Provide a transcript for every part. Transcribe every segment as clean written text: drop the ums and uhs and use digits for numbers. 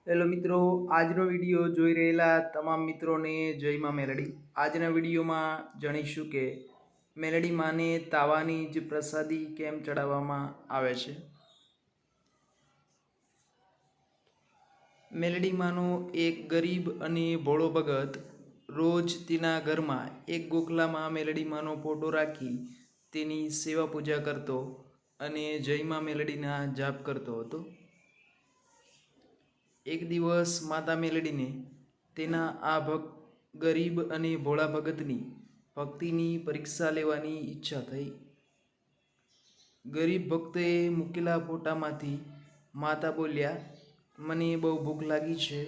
Hello મિત્રો, આજનો video જોઈ રહેલા તમામ મિત્રોને જય માં મેલડી। આજના વિડીયોમાં જાણીશું કે મેલડી માને તાવાની જ પ્રસાદી કેમ ચડાવવામાં આવે છે। મેલડી માનો એક ગરીબ અને ભોળો ભગત રોજ તેના ઘરમાં એક ગોખલામાં મેલડી માનો ફોટો રાખી તેની સેવા પૂજા કરતો અને જય માં મેલડીના જાપ કરતો હતો। એક દિવસ માતા મેલડીને તેના આ ગરીબ અને ભોળા ભગતની ભક્તિની પરીક્ષા લેવાની ઈચ્છા થઈ। ગરીબ ભક્તે મૂકેલા ફોટામાંથી માતા બોલ્યા, મને બહુ ભૂખ લાગી છે,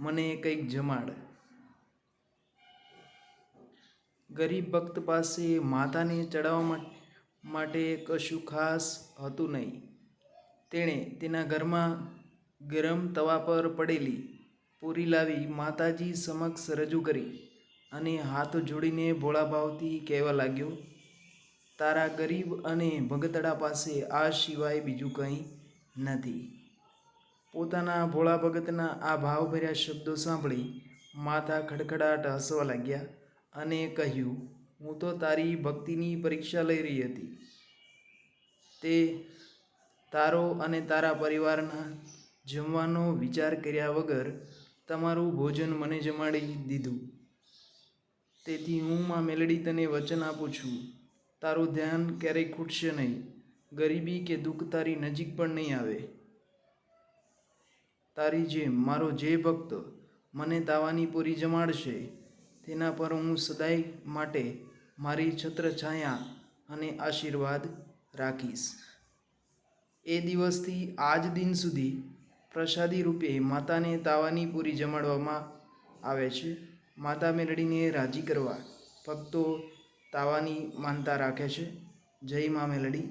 મને કંઈક જમાડ। ગરીબ ભક્ત પાસે માતાને ચડાવવા માટે કશું ખાસ હતું નહીં। તેણે તેના ઘરમાં ગરમ તવા પર પડેલી પૂરી લાવી માતાજી સમક્ષ રજૂ કરી અને હાથ જોડીને ભોળા ભાવથી કહેવા લાગ્યો, તારા ગરીબ અને ભગતડા પાસે આ સિવાય બીજું કંઈ નથી। પોતાના ભોળા ભગતના આ ભાવભર્યા શબ્દો સાંભળી માતા ખડખડાટ હસવા લાગ્યા અને કહ્યું, હું તો તારી ભક્તિની પરીક્ષા લઈ રહી હતી। તે તારો અને તારા પરિવારના જમવાનો વિચાર કર્યા વગર તમારું ભોજન મને જમાડી દીધું। તેથી હું માં મેલડી તને વચન આપું છું, તારું ધ્યાન ક્યારેય ખૂટશે નહીં, ગરીબી કે દુઃખ તારી નજીક પણ નહીં આવે। તારી જેમ મારો જે ભક્ત મને તાવાની પૂરી જમાડશે તેના પર હું સદાય માટે મારી છત્રછાયા અને આશીર્વાદ રાખીશ। એ દિવસથી આજ દિન સુધી પ્રસાદી રૂપે માતાને તાવાની પૂરી જમાડવામાં આવે છે। માતા મેલડીને રાજી કરવા ભક્તો તાવાની માનતા રાખે છે। જય માં મેલડી।